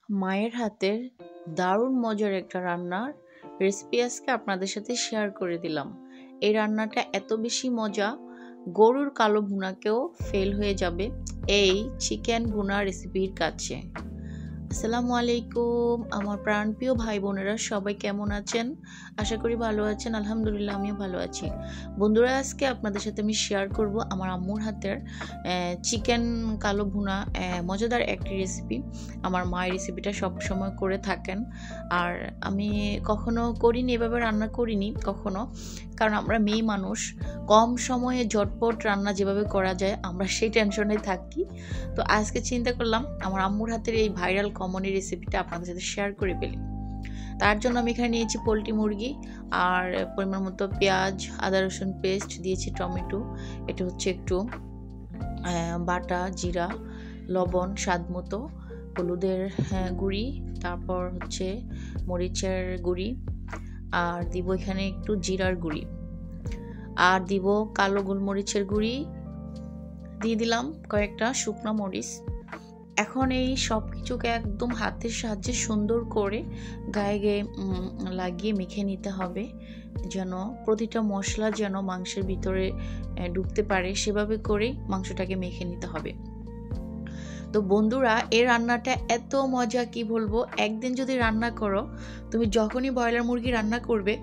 মায়ের হাতের দারুণ মজার একটা রান্নার রেসিপি আজকে আপনাদের সাথে শেয়ার করে দিলাম। এই রান্নাটা এত বেশি মজা, গরুর কালো ভুনাকেও ফেল হয়ে যাবে এই চিকেন ভুনা রেসিপির কাছে। আসসালামু আলাইকুম আমার প্রাণপ্রিয় ভাই বোনেরা, সবাই কেমন আছেন? আশা করি ভালো আছেন। আলহামদুলিল্লাহ আমিও ভালো আছি। বন্ধুরা, আজকে আপনাদের সাথে আমি শেয়ার করব আমার আম্মুর হাতের চিকেন কালো ভুনা, মজাদার একটি রেসিপি। আমার মায়ের রেসিপিটা সবসময় করে থাকেন, আর আমি কখনো করিনি, এভাবে রান্না করিনি কখনো, কারণ আমরা মেয়ে মানুষ, কম সময়ে ঝটপট রান্না যেভাবে করা যায় আমরা সেই টেনশনে থাকি। তো আজকে চিন্তা করলাম আমার আম্মুর হাতের এই ভাইরাল কমন রেসিপিটা আপনাদের সাথে শেয়ার করে ফেলি। তার জন্য আমি এখানে নিয়েছি পোলট্রি মুরগি, আর পরিমাণ মতো পেঁয়াজ, আদা রসুন পেস্ট দিয়েছি, টমেটো, এটা হচ্ছে একটু বাটা জিরা, লবণ স্বাদ মতো, হলুদের গুঁড়ি, তারপর হচ্ছে মরিচের গুঁড়ি, আর দিব এখানে একটু জিরার গুঁড়ি, আর দিব কালো গোলমরিচের গুঁড়ি, দিয়ে দিলাম কয়েকটা শুকনো মরিচ। এখন এই সব কিছুকে একদম হাতের সাহায্যে সুন্দর করে গায়ে গায়ে লাগিয়ে মেখে নিতে হবে, যেন প্রতিটা মশলা যেন মাংসের ভিতরে ঢুকতে পারে, সেভাবে করে মাংসটাকে মেখে নিতে হবে। তো বন্ধুরা, এই রান্নাটা এত মজা কি বলবো। একদিন যদি রান্না করো, তুমি যখনই ব্রয়লার মুরগি রান্না করবে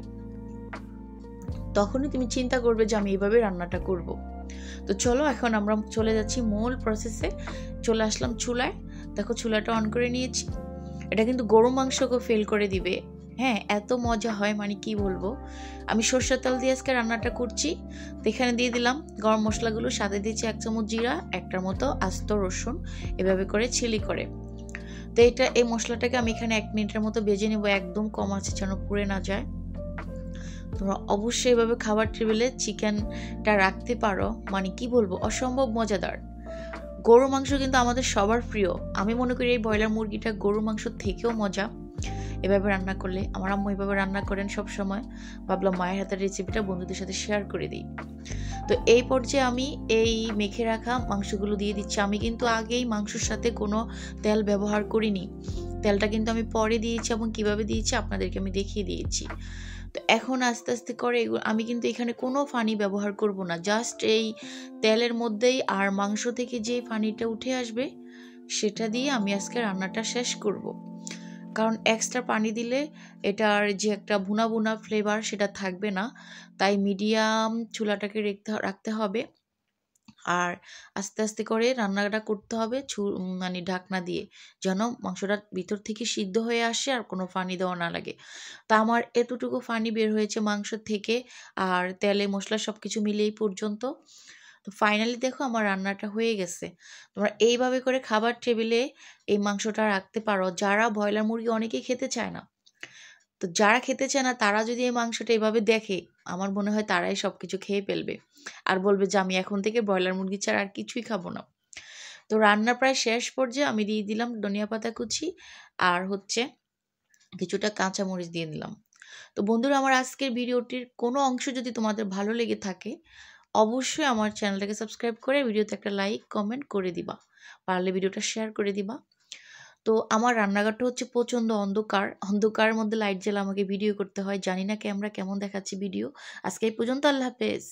তখনই তুমি চিন্তা করবে যে আমি এইভাবে রান্নাটা করব। তো চলো এখন আমরা চলে যাচ্ছি মূল প্রসেসে। চলে আসলাম চুলায়, দেখো চুলাটা অন করে নিয়েছি। এটা কিন্তু গরু মাংসকে ফেল করে দিবে, হ্যাঁ, এত মজা হয় মানে কি বলবো। আমি সরষের তেল দিয়ে আজকে রান্নাটা করছি। তো এখানে দিয়ে দিলাম গরম মশলাগুলো, সাথে দিয়েছি 1 চামচ জিরা, একটার মতো আস্ত রসুন, এভাবে করে ছিলি করে। তো এই মশলাটাকে আমি এখানে 1 মিনিটের মতো ভেজে নেবো, একদম কম আছে যেন পুড়ে না যায়। তোমরা অবশ্যই এভাবে খাবার টেবিলে চিকেনটা রাখতে পারো, মানে কি বলবো, অসম্ভব মজাদার। গরু মাংস কিন্তু আমাদের সবার প্রিয়। আমি মনে করি এই ব্রয়লার মুরগিটা গরু মাংস থেকেও মজা এভাবে রান্না করলে। আমার আম্মু এভাবে রান্না করেন সব সময়। ভাবলাম মায়ের হাতের রেসিপিটা বন্ধুদের সাথে শেয়ার করে দিই। তো এই পর্যায়ে আমি এই মেখে রাখা মাংসগুলো দিয়ে দিচ্ছি। আমি কিন্তু আগেই মাংসের সাথে কোনো তেল ব্যবহার করিনি, তেলটা কিন্তু আমি পরে দিয়েছি, এবং কিভাবে দিয়েছি আপনাদেরকে আমি দেখিয়ে দিয়েছি। তো এখন আস্তে আস্তে করে আমি কিন্তু এখানে কোনো পানি ব্যবহার করব না, জাস্ট এই তেলের মধ্যেই আর মাংস থেকে যে পানিটা উঠে আসবে সেটা দিয়ে আমি আজকে রান্নাটা শেষ করব। কারণ এক্সট্রা পানি দিলে এটার যে একটা ভুনা ভুনা ফ্লেভার সেটা থাকবে না, তাই মিডিয়াম চুলাটাকে রাখতে হবে, আর আস্তে আস্তে করে রান্নাটা করতে হবে, মানে ঢাকনা দিয়ে, যেন মাংসটা ভিতর থেকে সিদ্ধ হয়ে আসে আর কোনো পানি দেওয়া না লাগে। তা আমার এতটুকু পানি বের হয়েছে মাংস থেকে, আর তেলে মশলা সব কিছু মিলেই পর্যন্ত। তো ফাইনালি দেখো আমার রান্নাটা হয়ে গেছে। তোমরা এইভাবে করে খাবার টেবিলে এই মাংসটা রাখতে পারো। যারা ব্রয়লার মুরগি অনেকেই খেতে চায় না, তো যারা খেতে চায় না তারা যদি এই মাংসটা এভাবে দেখে, আমার মনে হয় তারাই সব কিছু খেয়ে ফেলবে, আর বলবে যে আমি এখন থেকে ব্রয়লার মুরগি ছাড়া আর কিছুই খাবো না। তো রান্না প্রায় শেষ পর্যায়ে আমি দিয়ে দিলাম ধনিয়া পাতা কুচি, আর হচ্ছে কিছুটা কাঁচামরিচ দিয়ে দিলাম। তো বন্ধুরা, আমার আজকের ভিডিওটির কোনো অংশ যদি তোমাদের ভালো লেগে থাকে, অবশ্যই আমার চ্যানেলটাকে সাবস্ক্রাইব করে ভিডিওতে একটা লাইক কমেন্ট করে দিবা, পারলে ভিডিওটা শেয়ার করে দিবা। তো আমার রান্নাঘরটা হচ্ছে প্রচণ্ড অন্ধকার, অন্ধকারের মধ্যে লাইট জ্বালা আমাকে ভিডিও করতে হয়। জানি না ক্যামেরা কেমন দেখাচ্ছে ভিডিও। আজকে এই পর্যন্ত, আল্লাহ হাফেজ।